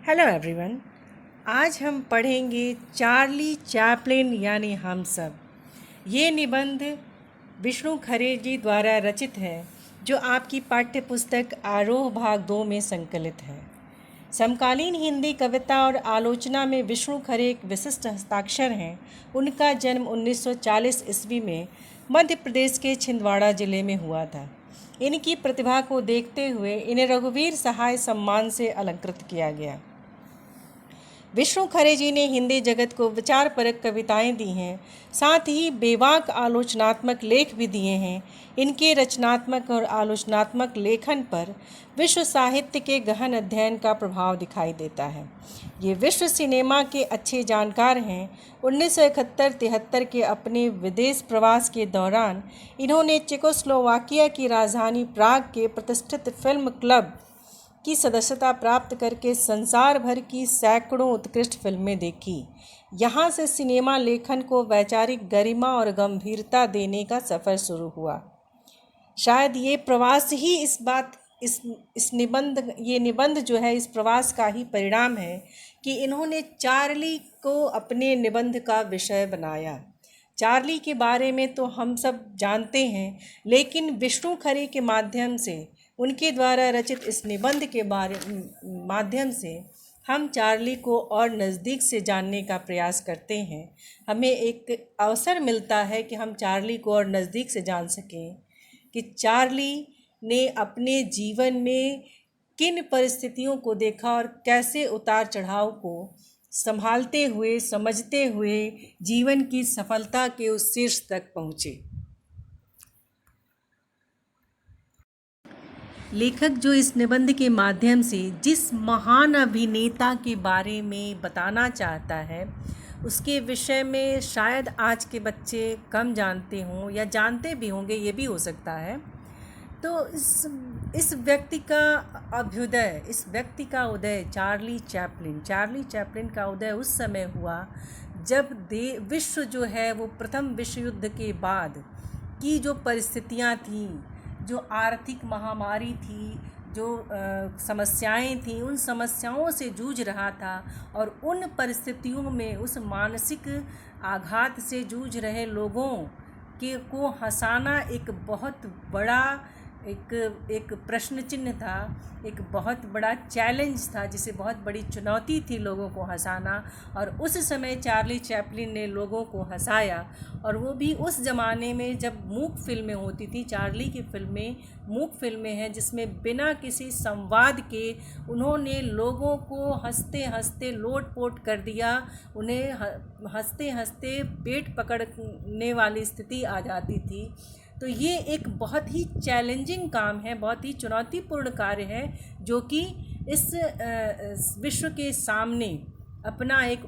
Hello everyone. आज हम पढ़ेंगे चार्ली चैपलिन यानी हम सब। ये निबंध विष्णु खरे जी द्वारा रचित है, जो आपकी पाठ्य पुस्तक आरोह भाग 2 में संकलित है। समकालीन हिंदी कविता और आलोचना में विष्णु खरे एक विशिष्ट हस्ताक्षर हैं। उनका जन्म 1940 ईस्वी में मध्य प्रदेश के छिंदवाड़ा जिले में हुआ था। इनकी प्रतिभा को देखते हुए इन्हें रघुवीर सहाय सम्मान से अलंकृत किया गया। विष्णु खरे जी ने हिंदी जगत को विचारपरक कविताएं दी हैं, साथ ही बेबाक आलोचनात्मक लेख भी दिए हैं। इनके रचनात्मक और आलोचनात्मक लेखन पर विश्व साहित्य के गहन अध्ययन का प्रभाव दिखाई देता है। ये विश्व सिनेमा के अच्छे जानकार हैं। 1971-73 के अपने विदेश प्रवास के दौरान इन्होंने चेकोस्लोवाकिया की राजधानी प्राग के प्रतिष्ठित फिल्म क्लब की सदस्यता प्राप्त करके संसार भर की सैकड़ों उत्कृष्ट फिल्में देखी। यहाँ से सिनेमा लेखन को वैचारिक गरिमा और गंभीरता देने का सफ़र शुरू हुआ। शायद ये प्रवास ही इस निबंध जो है, इस प्रवास का ही परिणाम है कि इन्होंने चार्ली को अपने निबंध का विषय बनाया। चार्ली के बारे में तो हम सब जानते हैं, लेकिन विष्णु खरे के माध्यम से, उनके द्वारा रचित इस निबंध के माध्यम से हम चार्ली को और नज़दीक से जानने का प्रयास करते हैं। हमें एक अवसर मिलता है कि हम चार्ली को और नज़दीक से जान सकें कि चार्ली ने अपने जीवन में किन परिस्थितियों को देखा और कैसे उतार चढ़ाव को संभालते हुए, समझते हुए जीवन की सफलता के उस शीर्ष तक पहुँचे। लेखक जो इस निबंध के माध्यम से जिस महान अभिनेता के बारे में बताना चाहता है, उसके विषय में शायद आज के बच्चे कम जानते हों या जानते भी होंगे, ये भी हो सकता है। तो इस व्यक्ति का अभ्युदय, इस व्यक्ति का उदय चार्ली चैपलिन का उदय उस समय हुआ जब विश्व जो है वो प्रथम विश्व युद्ध के बाद की जो परिस्थितियाँ थीं, जो आर्थिक महामारी थी, जो समस्याएं थीं, उन समस्याओं से जूझ रहा था। और उन परिस्थितियों में उस मानसिक आघात से जूझ रहे लोगों को हंसाना एक बहुत बड़ा एक प्रश्न चिन्ह था, एक बहुत बड़ा चैलेंज था, जिसे बहुत बड़ी चुनौती थी लोगों को हंसाना। और उस समय चार्ली चैपलिन ने लोगों को हंसाया, और वो भी उस ज़माने में जब मूक फिल्में होती थी। चार्ली की फिल्में मूक फिल्में हैं, जिसमें बिना किसी संवाद के उन्होंने लोगों को हंसते हंसते लोट-पोट कर दिया। उन्हें हंसते हंसते पेट पकड़ने वाली स्थिति आ जाती थी। तो ये एक बहुत ही चैलेंजिंग काम है, बहुत ही चुनौतीपूर्ण कार्य है, जो कि इस विश्व के सामने अपना एक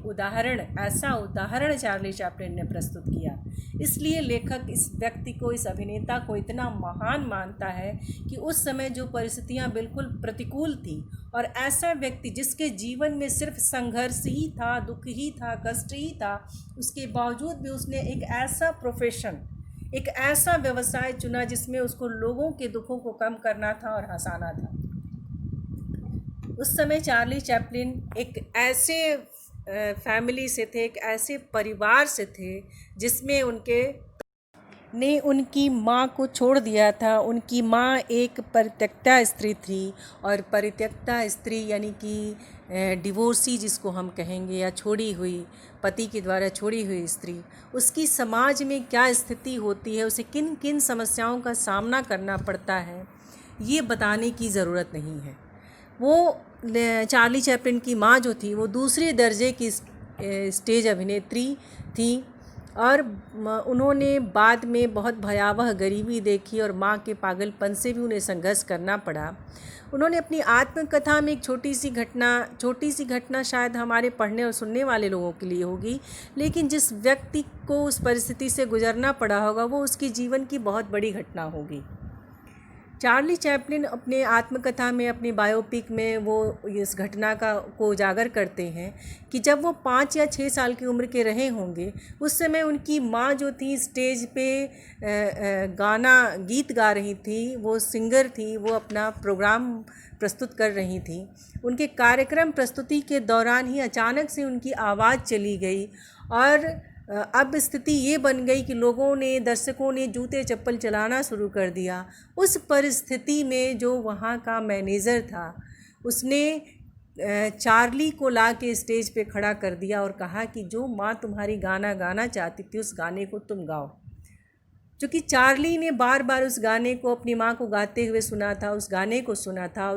ऐसा उदाहरण चार्ली चैपलिन ने प्रस्तुत किया। इसलिए लेखक इस व्यक्ति को, इस अभिनेता को इतना महान मानता है कि उस समय जो परिस्थितियां बिल्कुल प्रतिकूल थी, और ऐसा व्यक्ति जिसके जीवन में सिर्फ संघर्ष ही था, दुख ही था, कष्ट ही था, उसके बावजूद भी उसने एक ऐसा प्रोफेशन, एक ऐसा व्यवसाय चुना जिसमें उसको लोगों के दुखों को कम करना था और हंसाना था। उस समय चार्ली चैपलिन एक ऐसे फैमिली से थे, एक ऐसे परिवार से थे जिसमें उनकी माँ को छोड़ दिया था। उनकी माँ एक परित्यक्ता स्त्री थी, और परित्यक्ता स्त्री यानी कि डिवोर्सी जिसको हम कहेंगे, या छोड़ी हुई, पति के द्वारा छोड़ी हुई स्त्री, उसकी समाज में क्या स्थिति होती है, उसे किन किन समस्याओं का सामना करना पड़ता है, ये बताने की ज़रूरत नहीं है। वो चार्ली चैपलिन की माँ जो थी, वो दूसरे दर्जे की स्टेज अभिनेत्री थी, और उन्होंने बाद में बहुत भयावह गरीबी देखी, और माँ के पागलपन से भी उन्हें संघर्ष करना पड़ा। उन्होंने अपनी आत्मकथा में एक छोटी सी घटना शायद हमारे पढ़ने और सुनने वाले लोगों के लिए होगी, लेकिन जिस व्यक्ति को उस परिस्थिति से गुजरना पड़ा होगा, वो उसके जीवन की बहुत बड़ी घटना होगी। चार्ली चैपलिन अपने आत्मकथा में, अपनी बायोपिक में वो इस घटना को उजागर करते हैं कि जब वो 5 या 6 साल की उम्र के रहे होंगे, उस समय उनकी माँ जो थी स्टेज पे गीत गा रही थी, वो सिंगर थी, वो अपना प्रोग्राम प्रस्तुत कर रही थी। उनके कार्यक्रम प्रस्तुति के दौरान ही अचानक से उनकी आवाज़ चली गई और अब स्थिति ये बन गई कि दर्शकों ने जूते चप्पल चलाना शुरू कर दिया। उस परिस्थिति में जो वहाँ का मैनेजर था, उसने चार्ली को ला के स्टेज पे खड़ा कर दिया और कहा कि जो माँ तुम्हारी गाना गाना चाहती थी, उस गाने को तुम गाओ। क्योंकि चार्ली ने बार बार उस गाने को अपनी माँ को गाते हुए सुना था, उस गाने को सुना था,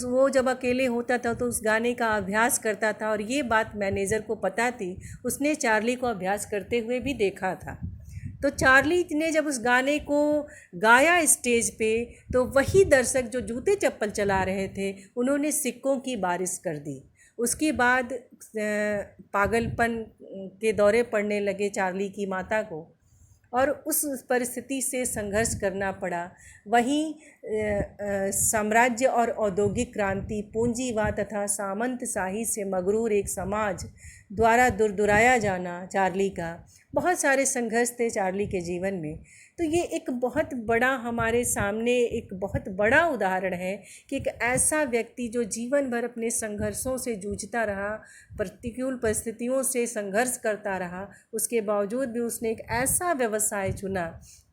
वो जब अकेले होता था तो उस गाने का अभ्यास करता था और ये बात मैनेजर को पता थी। उसने चार्ली को अभ्यास करते हुए भी देखा था। तो चार्ली ने जब उस गाने को गाया स्टेज पे, तो वही दर्शक जो जूते चप्पल चला रहे थे, उन्होंने सिक्कों की बारिश कर दी। उसके बाद पागलपन के दौरे पड़ने लगे चार्ली की माता को और उस परिस्थिति से संघर्ष करना पड़ा। वहीं साम्राज्य और औद्योगिक क्रांति, पूंजीवाद तथा सामंतशाही से मगरूर एक समाज द्वारा दुराया जाना चार्ली का, बहुत सारे संघर्ष थे चार्ली के जीवन में। तो ये एक बहुत बड़ा हमारे सामने एक बहुत बड़ा उदाहरण है कि एक ऐसा व्यक्ति जो जीवन भर अपने संघर्षों से जूझता रहा, प्रतिकूल परिस्थितियों से संघर्ष करता रहा, उसके बावजूद भी उसने एक ऐसा व्यवसाय चुना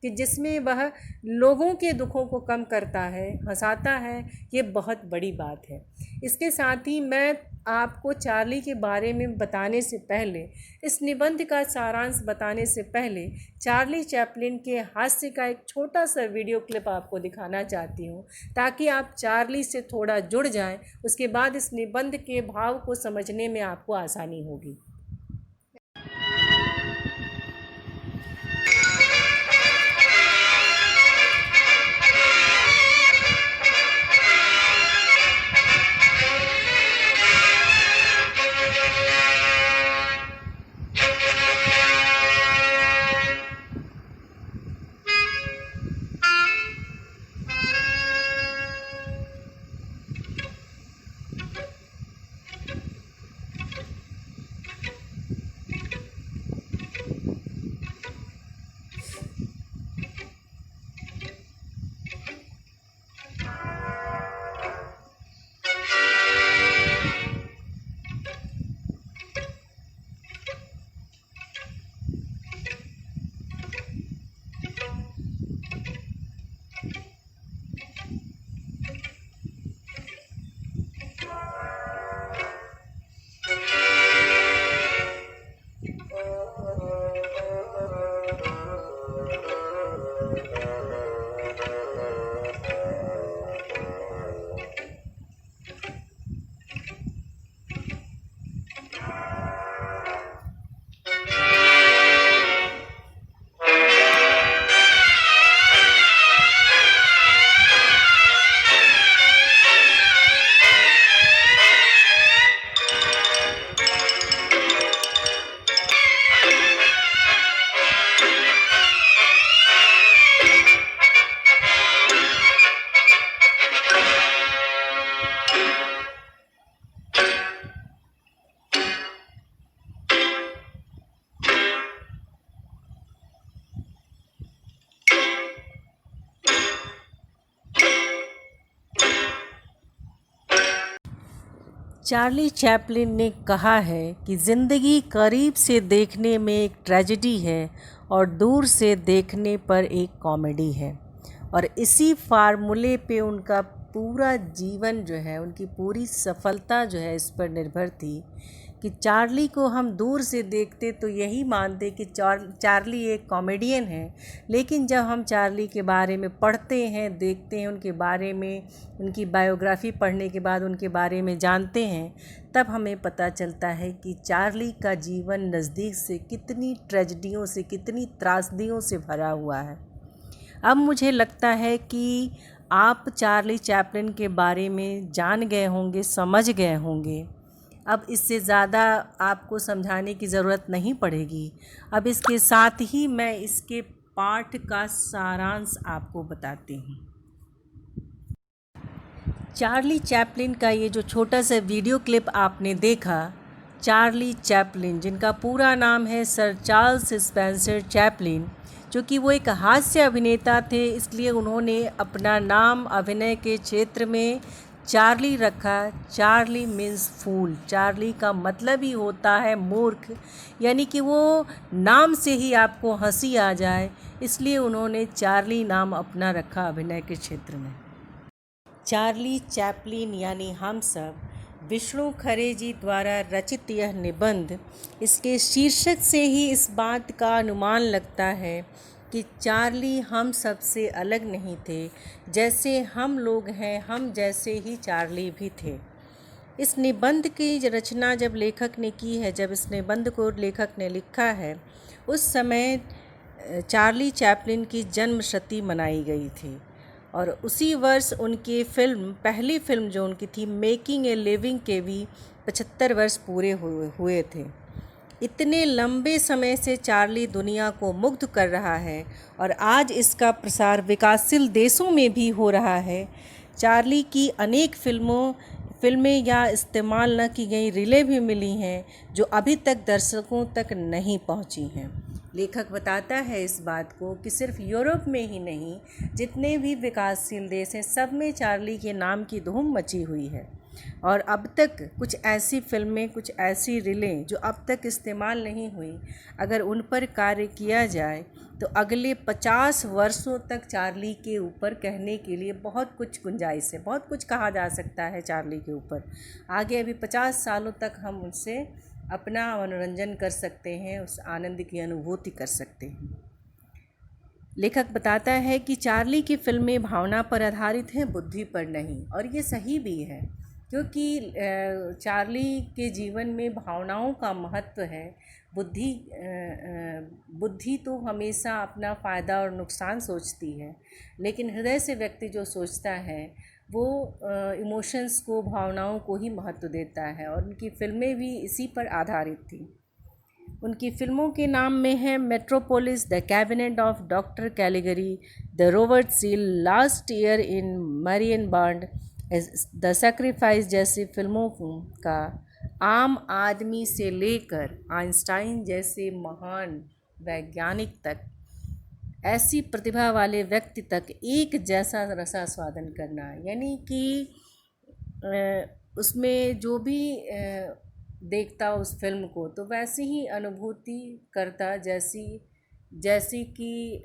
कि जिसमें वह लोगों के दुखों को कम करता है, हंसाता है। ये बहुत बड़ी बात है। इसके साथ ही मैं आपको चार्ली के बारे में बताने से पहले, इस निबंध का सारांश बताने से पहले, चार्ली चैपलिन के हास्य का एक छोटा सा वीडियो क्लिप आपको दिखाना चाहती हूँ, ताकि आप चार्ली से थोड़ा जुड़ जाएं। उसके बाद इस निबंध के भाव को समझने में आपको आसानी होगी। चार्ली चैपलिन ने कहा है कि ज़िंदगी करीब से देखने में एक ट्रेजेडी है और दूर से देखने पर एक कॉमेडी है, और इसी फार्मूले पे उनका पूरा जीवन जो है, उनकी पूरी सफलता जो है, इस पर निर्भर थी कि चार्ली को हम दूर से देखते तो यही मानते कि चार्ली एक कॉमेडियन है, लेकिन जब हम चार्ली के बारे में पढ़ते हैं, देखते हैं, उनके बारे में, उनकी बायोग्राफी पढ़ने के बाद उनके बारे में जानते हैं, तब हमें पता चलता है कि चार्ली का जीवन नज़दीक से कितनी ट्रेजेडियों से, कितनी त्रासदियों से भरा हुआ है। अब मुझे लगता है कि आप चार्ली चैपलिन के बारे में जान गए होंगे, समझ गए होंगे। अब इससे ज़्यादा आपको समझाने की ज़रूरत नहीं पड़ेगी। अब इसके साथ ही मैं इसके पाठ का सारांश आपको बताती हूँ। चार्ली चैपलिन का ये जो छोटा सा वीडियो क्लिप आपने देखा, चार्ली चैपलिन जिनका पूरा नाम है सर चार्ल्स स्पेंसर चैपलिन, जो कि वो एक हास्य अभिनेता थे, इसलिए उन्होंने अपना नाम अभिनय के क्षेत्र में चार्ली रखा। चार्ली मीन्स फूल, चार्ली का मतलब ही होता है मूर्ख, यानी कि वो नाम से ही आपको हंसी आ जाए, इसलिए उन्होंने चार्ली नाम अपना रखा अभिनय के क्षेत्र में। चार्ली चैपलिन यानी हम सब, विष्णु खरे जी द्वारा रचित यह निबंध, इसके शीर्षक से ही इस बात का अनुमान लगता है कि चार्ली हम सब से अलग नहीं थे। जैसे हम लोग हैं, हम जैसे ही चार्ली भी थे। इस निबंध की रचना जब लेखक ने की है, जब इस निबंध को लेखक ने लिखा है, उस समय चार्ली चैपलिन की जन्म शती मनाई गई थी और उसी वर्ष उनकी पहली फिल्म जो उनकी थी मेकिंग ए लिविंग के भी 75 वर्ष पूरे हुए थे। इतने लंबे समय से चार्ली दुनिया को मुग्ध कर रहा है और आज इसका प्रसार विकासशील देशों में भी हो रहा है। चार्ली की अनेक फिल्में या इस्तेमाल न की गई रीलें भी मिली हैं जो अभी तक दर्शकों तक नहीं पहुंची हैं। लेखक बताता है इस बात को कि सिर्फ यूरोप में ही नहीं, जितने भी विकासशील देश हैं सब में चार्ली के नाम की धूम मची हुई है और अब तक कुछ ऐसी फिल्में, कुछ ऐसी रीलें जो अब तक इस्तेमाल नहीं हुई, अगर उन पर कार्य किया जाए तो अगले 50 वर्षों तक चार्ली के ऊपर कहने के लिए बहुत कुछ गुंजाइश है, बहुत कुछ कहा जा सकता है चार्ली के ऊपर। आगे अभी 50 सालों तक हम उनसे अपना मनोरंजन कर सकते हैं, उस आनंद की अनुभूति कर सकते हैं। लेखक बताता है कि चार्ली की फिल्में भावना पर आधारित हैं, बुद्धि पर नहीं, और ये सही भी है क्योंकि चार्ली के जीवन में भावनाओं का महत्व है। बुद्धि तो हमेशा अपना फ़ायदा और नुकसान सोचती है, लेकिन हृदय से व्यक्ति जो सोचता है वो इमोशंस को, भावनाओं को ही महत्व देता है और उनकी फिल्में भी इसी पर आधारित थी। उनकी फ़िल्मों के नाम में है Metropolis, the cabinet of doctor Caligari, the Robert seal, last year in Marienbad, the sacrifice जैसी फिल्मों का आम आदमी से लेकर आइंस्टाइन जैसे महान वैज्ञानिक तक, ऐसी प्रतिभा वाले व्यक्ति तक एक जैसा रसास्वादन करना, यानी कि उसमें जो भी देखता उस फिल्म को तो वैसी ही अनुभूति करता जैसी कि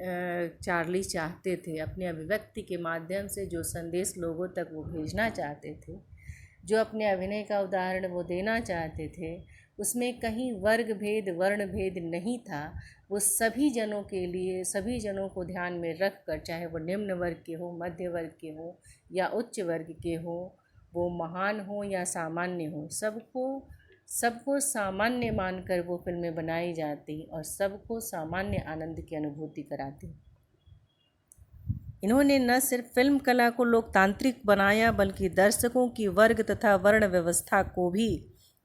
चार्ली चाहते थे। अपने अभिव्यक्ति के माध्यम से जो संदेश लोगों तक वो भेजना चाहते थे, जो अपने अभिनय का उदाहरण वो देना चाहते थे, उसमें कहीं वर्ग भेद, वर्ण भेद नहीं था। वो सभी जनों के लिए, सभी जनों को ध्यान में रख कर, चाहे वो निम्न वर्ग के हो, मध्य वर्ग के हो या उच्च वर्ग के हो, वो महान हो या सामान्य हो, सबको सामान्य मानकर वो फिल्में बनाई जाती और सबको सामान्य आनंद की अनुभूति कराती। इन्होंने न सिर्फ फिल्म कला को लोकतांत्रिक बनाया बल्कि दर्शकों की वर्ग तथा वर्ण व्यवस्था को भी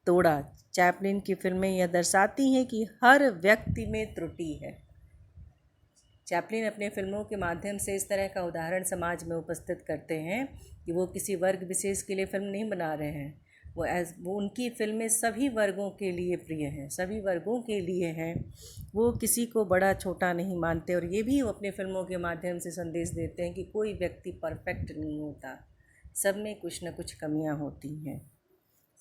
तोड़ा। चैपलिन की फिल्में यह दर्शाती हैं कि हर व्यक्ति में त्रुटि है। चैपलिन अपने फिल्मों के माध्यम से इस तरह का उदाहरण समाज में उपस्थित करते हैं कि वो किसी वर्ग विशेष के लिए फिल्म नहीं बना रहे हैं, वो उनकी फिल्में सभी वर्गों के लिए प्रिय हैं, सभी वर्गों के लिए हैं। वो किसी को बड़ा छोटा नहीं मानते और ये भी वो अपने फिल्मों के माध्यम से संदेश देते हैं कि कोई व्यक्ति परफेक्ट नहीं होता, सब में कुछ न कुछ कमियां होती हैं।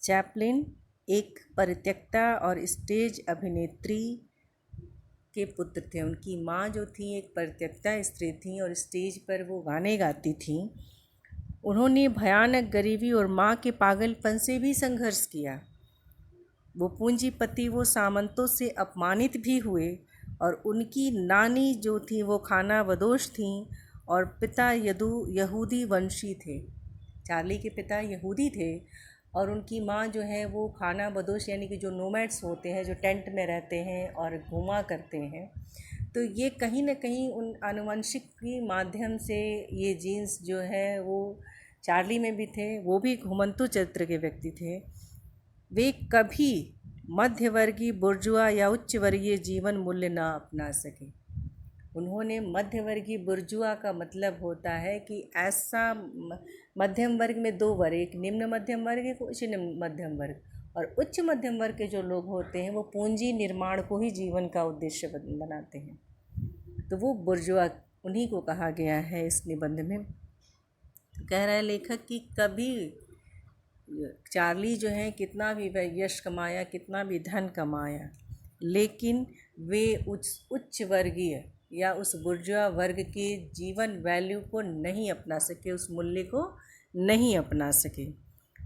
चैपलिन एक परित्यक्ता और स्टेज अभिनेत्री के पुत्र थे। उनकी माँ जो थी एक परित्यक्ता स्त्री थी और स्टेज पर वो गाने गाती थी। उन्होंने भयानक गरीबी और माँ के पागलपन से भी संघर्ष किया। वो पूंजीपति, वो सामंतों से अपमानित भी हुए और उनकी नानी जो थी वो खानाबदोश थी और पिता यहूदी वंशी थे। चार्ली के पिता यहूदी थे और उनकी माँ जो है वो खानाबदोश, यानी कि जो नोमैड्स होते हैं, जो टेंट में रहते हैं और घूमा करते हैं। तो ये कहीं ना कहीं उन आनुवंशिक के माध्यम से ये जीन्स जो है वो चार्ली में भी थे। वो भी घुमंतु चरित्र के व्यक्ति थे। वे कभी मध्यवर्गीय, बुर्जुआ या उच्च वर्गीय जीवन मूल्य ना अपना सके। उन्होंने मध्यवर्गीय, बुर्जुआ का मतलब होता है कि ऐसा मध्यम वर्ग में दो वर्ग, एक निम्न मध्यम वर्ग, एक उच्च निम्न मध्यम वर्ग। और उच्च मध्यम वर्ग के जो लोग होते हैं वो पूंजी निर्माण को ही जीवन का उद्देश्य बनाते हैं। तो वो बुर्जुआ उन्हीं को कहा गया है इस निबंध में। कह रहा है लेखक कि कभी चार्ली जो है कितना भी यश कमाया, कितना भी धन कमाया, लेकिन वे उच्च वर्गीय या उस बुर्जुआ वर्ग के जीवन वैल्यू को नहीं अपना सके, उस मूल्य को नहीं अपना सके।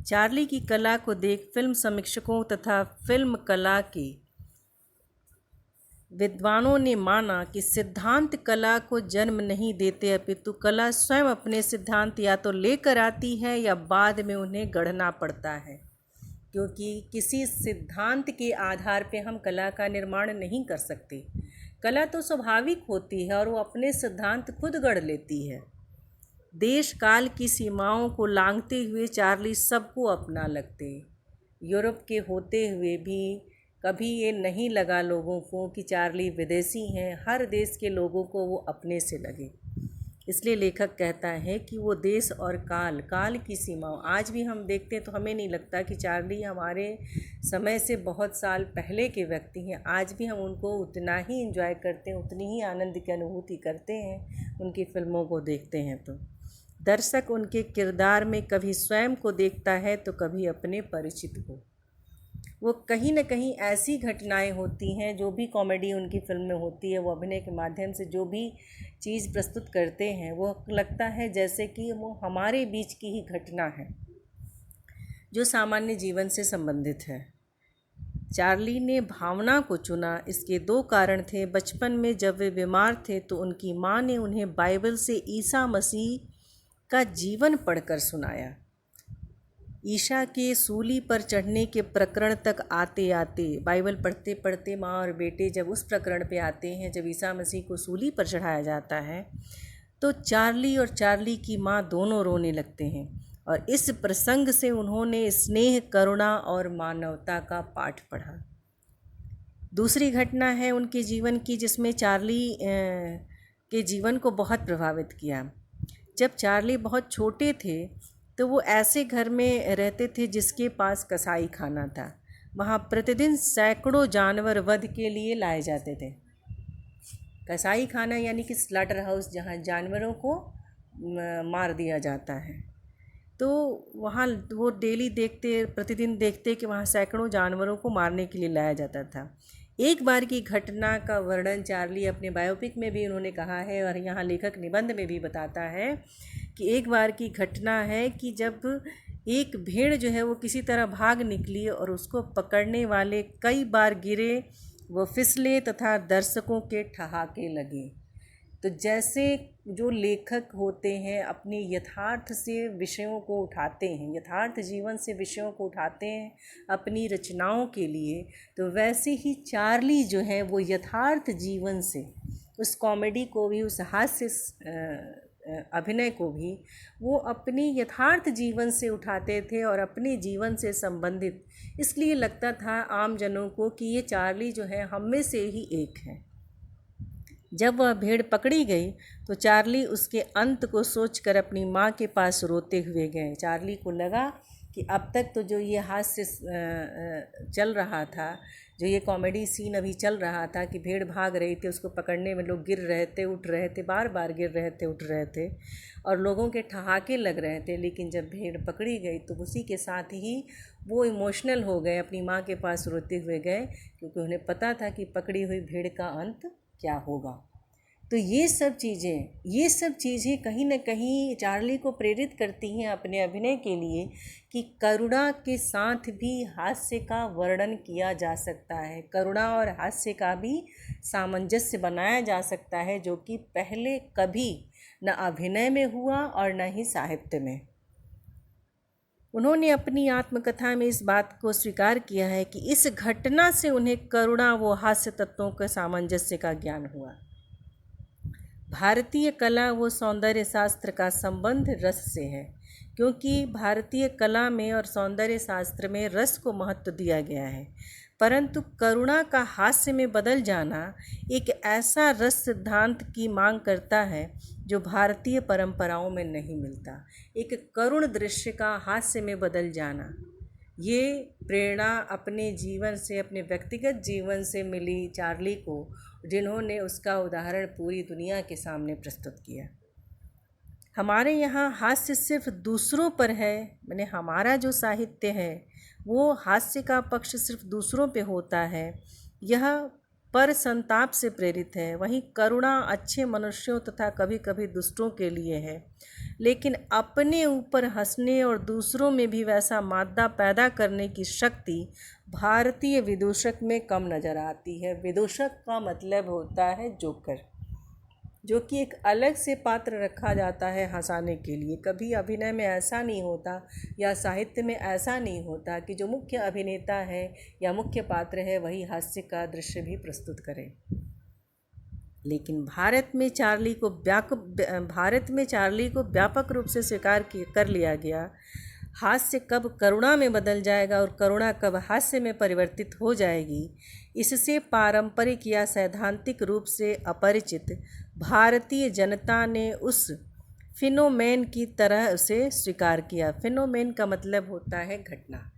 चार्ली की कला को देख फिल्म समीक्षकों तथा फिल्म कला के विद्वानों ने माना कि सिद्धांत कला को जन्म नहीं देते, अपितु कला स्वयं अपने सिद्धांत या तो लेकर आती है या बाद में उन्हें गढ़ना पड़ता है, क्योंकि किसी सिद्धांत के आधार पे हम कला का निर्माण नहीं कर सकते। कला तो स्वाभाविक होती है और वो अपने सिद्धांत खुद गढ़ लेती है। देश काल की सीमाओं को लांघते हुए चार्ली सबको अपना लगते। यूरोप के होते हुए भी कभी ये नहीं लगा लोगों को कि चार्ली विदेशी हैं, हर देश के लोगों को वो अपने से लगे। इसलिए लेखक कहता है कि वो देश और काल की सीमाओं, आज भी हम देखते हैं तो हमें नहीं लगता कि चार्ली हमारे समय से बहुत साल पहले के व्यक्ति हैं। आज भी हम उनको उतना ही एंजॉय करते हैं, उतनी ही आनंद की अनुभूति करते हैं उनकी फिल्मों को देखते हैं। तो दर्शक उनके किरदार में कभी स्वयं को देखता है तो कभी अपने परिचित को। वो कहीं न कहीं ऐसी घटनाएं होती हैं, जो भी कॉमेडी उनकी फिल्म में होती है, वो अभिनय के माध्यम से जो भी चीज़ प्रस्तुत करते हैं वो लगता है जैसे कि वो हमारे बीच की ही घटना है, जो सामान्य जीवन से संबंधित है। चार्ली ने भावना को चुना, इसके दो कारण थे। बचपन में जब वे बीमार थे तो उनकी माँ ने उन्हें बाइबल से ईसा मसीह का जीवन पढ़कर सुनाया। ईसा के सूली पर चढ़ने के प्रकरण तक आते आते, बाइबल पढ़ते पढ़ते माँ और बेटे जब उस प्रकरण पे आते हैं जब ईसा मसीह को सूली पर चढ़ाया जाता है, तो चार्ली और चार्ली की माँ दोनों रोने लगते हैं। और इस प्रसंग से उन्होंने स्नेह, करुणा और मानवता का पाठ पढ़ा। दूसरी घटना है उनके जीवन की जिसमें चार्ली के जीवन को बहुत प्रभावित किया। जब चार्ली बहुत छोटे थे तो वो ऐसे घर में रहते थे जिसके पास कसाई खाना था। वहाँ प्रतिदिन सैकड़ों जानवर वध के लिए लाए जाते थे। कसाई खाना यानी कि स्लॉटर हाउस, जहाँ जानवरों को मार दिया जाता है। तो वहाँ वो प्रतिदिन देखते कि वहाँ सैकड़ों जानवरों को मारने के लिए लाया जाता था। एक बार की घटना का वर्णन चार्ली अपने बायोपिक में भी उन्होंने कहा है और यहाँ लेखक निबंध में भी बताता है कि एक बार की घटना है कि जब एक भेड़ जो है वो किसी तरह भाग निकली और उसको पकड़ने वाले कई बार गिरे, वो फिसले तथा दर्शकों के ठहाके लगे। तो जैसे जो लेखक होते हैं अपने यथार्थ से विषयों को उठाते हैं, यथार्थ जीवन से विषयों को उठाते हैं अपनी रचनाओं के लिए, तो वैसे ही चार्ली जो है वो यथार्थ जीवन से उस कॉमेडी को भी, उस हास्य अभिनय को भी वो अपनी यथार्थ जीवन से उठाते थे और अपने जीवन से संबंधित। इसलिए लगता था आम जनों को कि ये चार्ली जो है हम में से ही एक है। जब वह भेड़ पकड़ी गई तो चार्ली उसके अंत को सोचकर अपनी माँ के पास रोते हुए गए। चार्ली को लगा कि अब तक तो जो ये हास्य चल रहा था, जो ये कॉमेडी सीन अभी चल रहा था कि भेड़ भाग रही थी, उसको पकड़ने में लोग गिर रहे थे, उठ रहे थे, बार बार गिर रहे थे, उठ रहे थे और लोगों के ठहाके लग रहे थे, लेकिन जब भेड़ पकड़ी गई तो उसी के साथ ही वो इमोशनल हो गए, अपनी माँ के पास रोते हुए गए, क्योंकि उन्हें पता था कि पकड़ी हुई भेड़ का अंत क्या होगा। तो ये सब चीज़ें कहीं न कहीं चार्ली को प्रेरित करती हैं अपने अभिनय के लिए कि करुणा के साथ भी हास्य का वर्णन किया जा सकता है, करुणा और हास्य का भी सामंजस्य बनाया जा सकता है, जो कि पहले कभी न अभिनय में हुआ और न ही साहित्य में। उन्होंने अपनी आत्मकथा में इस बात को स्वीकार किया है कि इस घटना से उन्हें करुणा व हास्य तत्वों के सामंजस्य का ज्ञान हुआ। भारतीय कला व सौंदर्य शास्त्र का संबंध रस से है। क्योंकि भारतीय कला में और सौंदर्य शास्त्र में रस को महत्व दिया गया है, परंतु करुणा का हास्य में बदल जाना एक ऐसा रस सिद्धांत की मांग करता है जो भारतीय परंपराओं में नहीं मिलता। एक करुण दृश्य का हास्य में बदल जाना, ये प्रेरणा अपने जीवन से, अपने व्यक्तिगत जीवन से मिली चार्ली को, जिन्होंने उसका उदाहरण पूरी दुनिया के सामने प्रस्तुत किया। हमारे यहाँ हास्य सिर्फ दूसरों पर है, मैंने हमारा जो साहित्य है वो हास्य का पक्ष सिर्फ दूसरों पे होता है, यह पर संताप से प्रेरित है। वहीं करुणा अच्छे मनुष्यों तथा कभी कभी दुष्टों के लिए है, लेकिन अपने ऊपर हंसने और दूसरों में भी वैसा मादा पैदा करने की शक्ति भारतीय विदूषक में कम नज़र आती है। विदूषक का मतलब होता है जोकर, जो कि एक अलग से पात्र रखा जाता है हंसाने के लिए। कभी अभिनय में ऐसा नहीं होता या साहित्य में ऐसा नहीं होता कि जो मुख्य अभिनेता है या मुख्य पात्र है वही हास्य का दृश्य भी प्रस्तुत करे। लेकिन भारत में चार्ली को व्यापक रूप से स्वीकार कर लिया गया। हास्य कब करुणा में बदल जाएगा और करुणा कब हास्य में परिवर्तित हो जाएगी, इससे पारंपरिक या सैद्धांतिक रूप से अपरिचित भारतीय जनता ने उस फिनोमेन की तरह उसे स्वीकार किया। फिनोमेन का मतलब होता है घटना,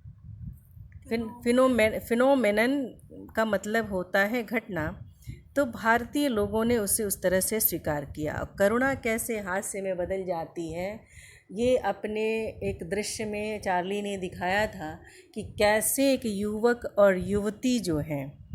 फिनोमेनन का मतलब होता है घटना। तो भारतीय लोगों ने उसे उस तरह से स्वीकार किया। करुणा कैसे हास्य में बदल जाती है, ये अपने एक दृश्य में चार्ली ने दिखाया था कि कैसे एक युवक और युवती जो हैं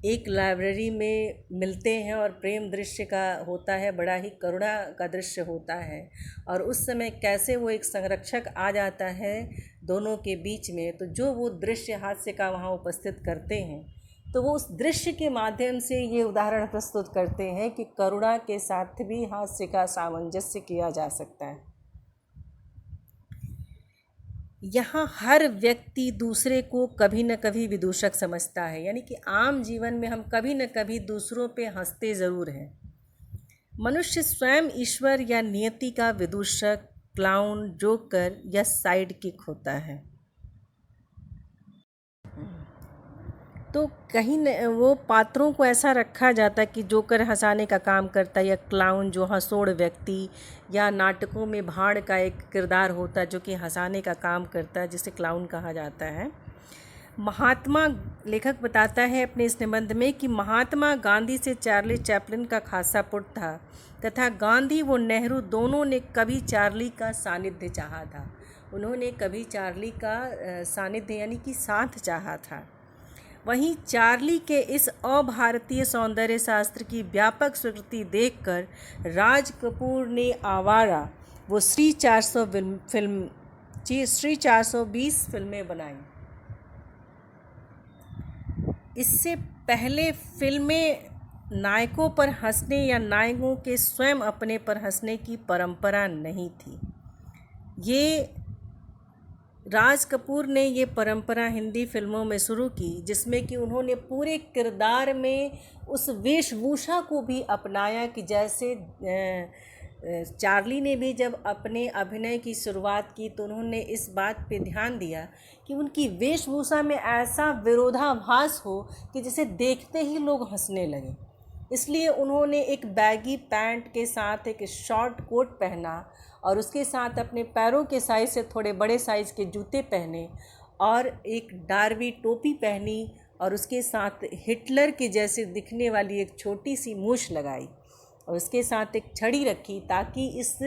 एक लाइब्रेरी में मिलते हैं और प्रेम दृश्य का होता है, बड़ा ही करुणा का दृश्य होता है, और उस समय कैसे वो एक संरक्षक आ जाता है दोनों के बीच में। तो जो वो दृश्य हास्य का वहाँ उपस्थित करते हैं, तो वो उस दृश्य के माध्यम से ये उदाहरण प्रस्तुत करते हैं कि करुणा के साथ भी हास्य का सामंजस्य किया जा सकता है। यहाँ हर व्यक्ति दूसरे को कभी न कभी विदूषक समझता है, यानी कि आम जीवन में हम कभी न कभी दूसरों पे हंसते ज़रूर हैं। मनुष्य स्वयं ईश्वर या नियति का विदूषक, क्लाउन, जोकर या साइड किक होता है। तो कहीं न वो पात्रों को ऐसा रखा जाता है कि जोकर हंसाने का काम करता है, या क्लाउन जो हंसोड़ व्यक्ति, या नाटकों में भाड़ का एक किरदार होता है जो कि हंसाने का काम करता है, जिसे क्लाउन कहा जाता है। लेखक बताता है अपने इस निबंध में कि महात्मा गांधी से चार्ली चैपलिन का खासा पुट था, तथा गांधी व नेहरू दोनों ने कभी चार्ली का सानिध्य चाहा था। उन्होंने कभी चार्ली का सानिध्य यानी कि साथ चाहा था। वहीं चार्ली के इस अभारतीय सौंदर्य शास्त्र की व्यापक स्वीकृति देखकर राज कपूर ने आवारा वो श्री 420 फिल्में बनाई। इससे पहले फिल्में नायकों पर हंसने या नायकों के स्वयं अपने पर हंसने की परंपरा नहीं थी। ये राज कपूर ने ये परंपरा हिंदी फिल्मों में शुरू की, जिसमें कि उन्होंने पूरे किरदार में उस वेशभूषा को भी अपनाया कि जैसे चार्ली ने भी जब अपने अभिनय की शुरुआत की तो उन्होंने इस बात पे ध्यान दिया कि उनकी वेशभूषा में ऐसा विरोधाभास हो कि जिसे देखते ही लोग हंसने लगे। इसलिए उन्होंने एक बैगी पैंट के साथ एक शॉर्ट कोट पहना और उसके साथ अपने पैरों के साइज़ से थोड़े बड़े साइज़ के जूते पहने और एक डार्बी टोपी पहनी और उसके साथ हिटलर के जैसे दिखने वाली एक छोटी सी मूछ लगाई और उसके साथ एक छड़ी रखी ताकि इस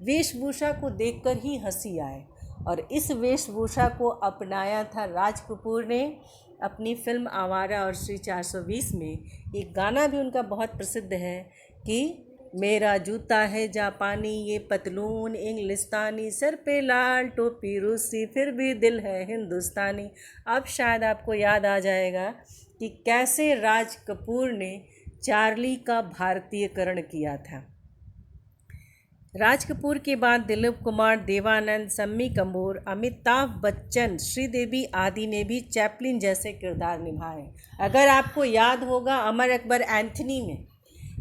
वेशभूषा को देखकर ही हंसी आए। और इस वेशभूषा को अपनाया था राज कपूर ने अपनी फिल्म आवारा और श्री 420 में। एक गाना भी उनका बहुत प्रसिद्ध है कि मेरा जूता है जापानी, ये पतलून इंग्लिस्तानी, सर पे लाल टोपी रूसी, फिर भी दिल है हिंदुस्तानी। अब शायद आपको याद आ जाएगा कि कैसे राज कपूर ने चार्ली का भारतीयकरण किया था। राज कपूर के बाद दिलीप कुमार, देवानंद, शम्मी कपूर, अमिताभ बच्चन, श्रीदेवी आदि ने भी चैपलिन जैसे किरदार निभाए। अगर आपको याद होगा अमर अकबर एंथनी में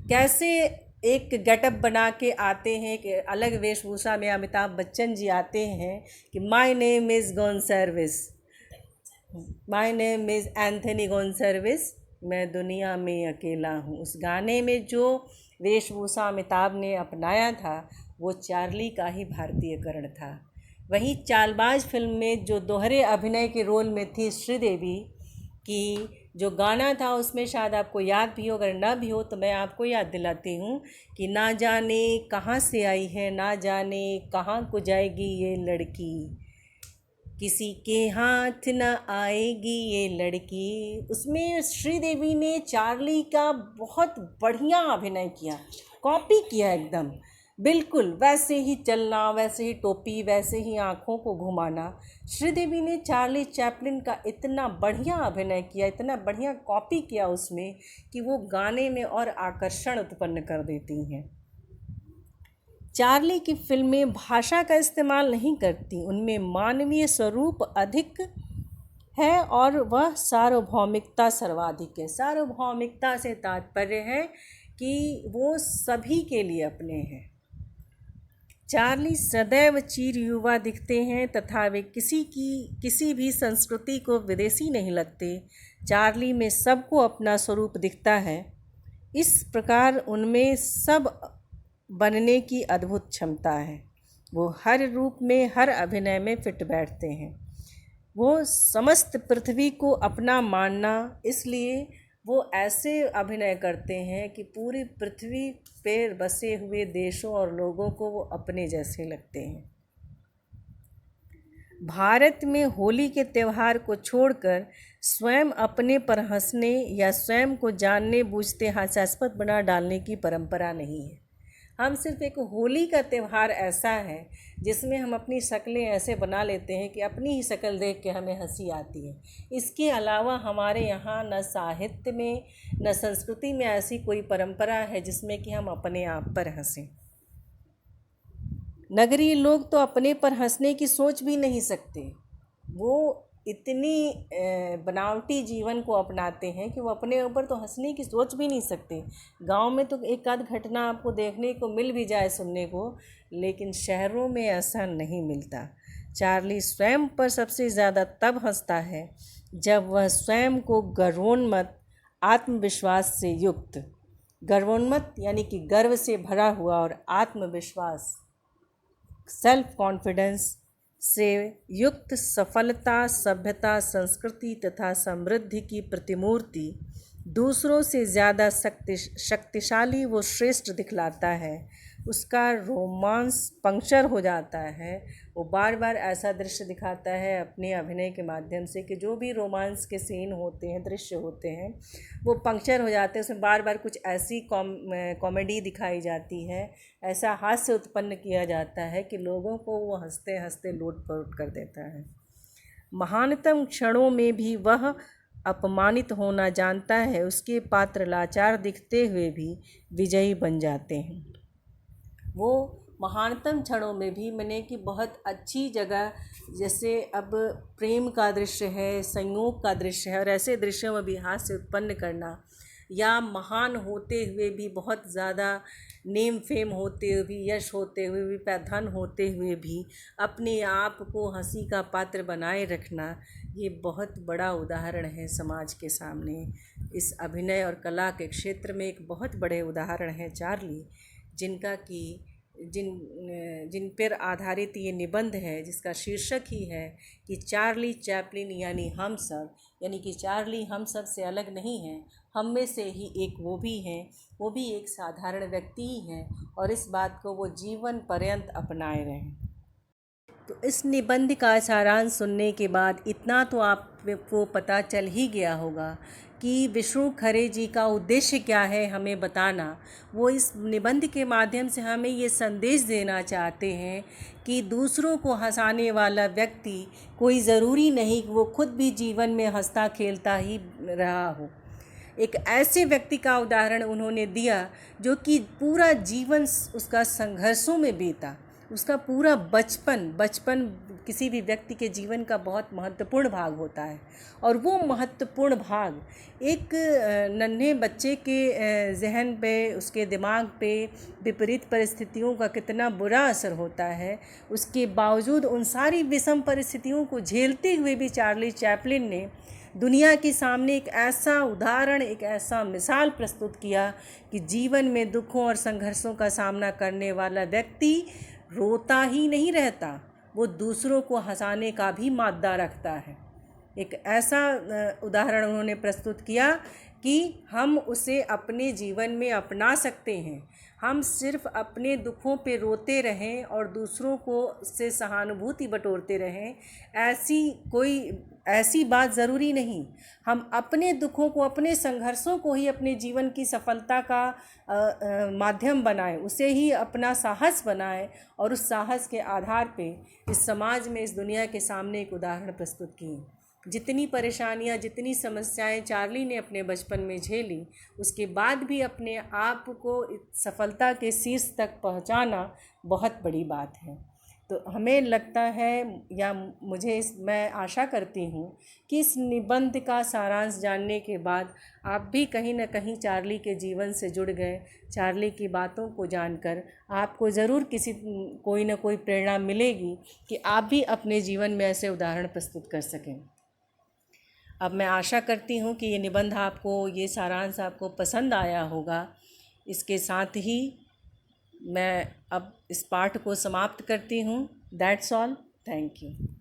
कैसे एक गेटअप बना के आते हैं, एक अलग वेशभूषा में अमिताभ बच्चन जी आते हैं कि my name is Gonsalves, my name is Anthony Gonsalves, मैं दुनिया में अकेला हूँ। उस गाने में जो वेशभूषा अमिताभ ने अपनाया था वो चार्ली का ही भारतीयकरण था। वहीं चालबाज फिल्म में जो दोहरे अभिनय के रोल में थी श्रीदेवी की जो गाना था उसमें शायद आपको याद भी हो, अगर ना भी हो तो मैं आपको याद दिलाती हूँ कि ना जाने कहाँ से आई है, ना जाने कहाँ को जाएगी ये लड़की, किसी के हाथ न आएगी ये लड़की। उसमें श्रीदेवी ने चार्ली का बहुत बढ़िया अभिनय किया, कॉपी किया एकदम, बिल्कुल वैसे ही चलना, वैसे ही टोपी, वैसे ही आँखों को घुमाना। श्रीदेवी ने चार्ली चैपलिन का इतना बढ़िया अभिनय किया, इतना बढ़िया कॉपी किया उसमें कि वो गाने में और आकर्षण उत्पन्न कर देती हैं। चार्ली की फिल्में भाषा का इस्तेमाल नहीं करती, उनमें मानवीय स्वरूप अधिक है और वह सार्वभौमिकता सर्वाधिक है। सार्वभौमिकता से तात्पर्य है कि वो सभी के लिए अपने हैं। चार्ली सदैव चीर युवा दिखते हैं तथा वे किसी भी संस्कृति को विदेशी नहीं लगते। चार्ली में सबको अपना स्वरूप दिखता है। इस प्रकार उनमें सब बनने की अद्भुत क्षमता है। वो हर रूप में, हर अभिनय में फिट बैठते हैं। वो समस्त पृथ्वी को अपना मानना, इसलिए वो ऐसे अभिनय करते हैं कि पूरी पृथ्वी पर बसे हुए देशों और लोगों को वो अपने जैसे लगते हैं। भारत में होली के त्यौहार को छोड़कर स्वयं अपने पर हंसने या स्वयं को जानने बूझते हास्यास्पद बना डालने की परंपरा नहीं है। हम सिर्फ एक होली का त्यौहार ऐसा है जिसमें हम अपनी शक्लें ऐसे बना लेते हैं कि अपनी ही शक्ल देख के हमें हंसी आती है। इसके अलावा हमारे यहाँ न साहित्य में न संस्कृति में ऐसी कोई परंपरा है जिसमें कि हम अपने आप पर हंसें। नगरीय लोग तो अपने पर हंसने की सोच भी नहीं सकते। वो इतनी बनावटी जीवन को अपनाते हैं कि वो अपने ऊपर तो हंसने की सोच भी नहीं सकते। गांव में तो एक आध घटना आपको देखने को मिल भी जाए, सुनने को, लेकिन शहरों में ऐसा नहीं मिलता। चार्ली स्वयं पर सबसे ज़्यादा तब हंसता है जब वह स्वयं को गर्वोन्मत्त, आत्मविश्वास से युक्त, गर्वोन्मत्त यानी कि गर्व से भरा हुआ और आत्मविश्वास, सेल्फ कॉन्फिडेंस से युक्त सफलता, सभ्यता, संस्कृति तथा समृद्धि की प्रतिमूर्ति, दूसरों से ज़्यादा शक्तिशाली वो श्रेष्ठ दिखलाता है। उसका रोमांस पंक्चर हो जाता है। वो बार बार ऐसा दृश्य दिखाता है अपने अभिनय के माध्यम से कि जो भी रोमांस के सीन होते हैं, दृश्य होते हैं, वो पंक्चर हो जाते हैं। उसमें बार बार कुछ ऐसी कॉमेडी दिखाई जाती है, ऐसा हास्य उत्पन्न किया जाता है कि लोगों को वो हंसते हंसते लोट-पोट कर देता है। महानतम क्षणों में भी वह अपमानित होना जानता है। उसके पात्र लाचार दिखते हुए भी विजयी बन जाते हैं। वो महानतम क्षणों में भी, मैंने कि बहुत अच्छी जगह, जैसे अब प्रेम का दृश्य है, संयोग का दृश्य है, और ऐसे दृश्यों में भी हास्य उत्पन्न करना, या महान होते हुए भी, बहुत ज़्यादा नेम फेम होते हुए भी, यश होते हुए भी, धन होते हुए भी अपने आप को हंसी का पात्र बनाए रखना, ये बहुत बड़ा उदाहरण है समाज के सामने। इस अभिनय और कला के क्षेत्र में एक बहुत बड़े उदाहरण है चार्ली, जिन पर आधारित ये निबंध है, जिसका शीर्षक ही है कि चार्ली चैपलिन यानी हम सब, यानी कि चार्ली हम सब से अलग नहीं हैं, हम में से ही एक वो भी हैं, वो भी एक साधारण व्यक्ति ही हैं, और इस बात को वो जीवन पर्यंत अपनाए रहें। तो इस निबंध का सारांश सुनने के बाद इतना तो आपको पता चल ही गया होगा कि विष्णु खरे जी का उद्देश्य क्या है हमें बताना। वो इस निबंध के माध्यम से हमें ये संदेश देना चाहते हैं कि दूसरों को हंसाने वाला व्यक्ति कोई ज़रूरी नहीं कि वो खुद भी जीवन में हंसता खेलता ही रहा हो। एक ऐसे व्यक्ति का उदाहरण उन्होंने दिया जो कि पूरा जीवन उसका संघर्षों में बीता, उसका पूरा बचपन किसी भी व्यक्ति के जीवन का बहुत महत्वपूर्ण भाग होता है। और वो महत्वपूर्ण भाग एक नन्हे बच्चे के ज़हन पे, उसके दिमाग पे विपरीत परिस्थितियों का कितना बुरा असर होता है, उसके बावजूद उन सारी विषम परिस्थितियों को झेलते हुए भी चार्ली चैपलिन ने दुनिया के सामने एक ऐसा उदाहरण, एक ऐसा मिसाल प्रस्तुत किया कि जीवन में दुखों और संघर्षों का सामना करने वाला व्यक्ति रोता ही नहीं रहता, वो दूसरों को हंसाने का भी मादा रखता है। एक ऐसा उदाहरण उन्होंने प्रस्तुत किया कि हम उसे अपने जीवन में अपना सकते हैं। हम सिर्फ अपने दुखों पे रोते रहें और दूसरों को से सहानुभूति बटोरते रहें, ऐसी बात ज़रूरी नहीं। हम अपने दुखों को, अपने संघर्षों को ही अपने जीवन की सफलता का माध्यम बनाएं, उसे ही अपना साहस बनाएं और उस साहस के आधार पे इस समाज में, इस दुनिया के सामने एक उदाहरण प्रस्तुत किए। जितनी परेशानियां, जितनी समस्याएं चार्ली ने अपने बचपन में झेली, उसके बाद भी अपने आप को सफलता के शीर्ष तक पहुंचाना बहुत बड़ी बात है। तो हमें लगता है, या मैं आशा करती हूँ कि इस निबंध का सारांश जानने के बाद आप भी कहीं ना कहीं चार्ली के जीवन से जुड़ गए। चार्ली की बातों को जानकर आपको ज़रूर कोई ना कोई प्रेरणा मिलेगी कि आप भी अपने जीवन में ऐसे उदाहरण प्रस्तुत कर सकें। अब मैं आशा करती हूँ कि ये निबंध आपको, ये सारांश आपको पसंद आया होगा। इसके साथ ही मैं अब इस पाठ को समाप्त करती हूँ। That's all. Thank you.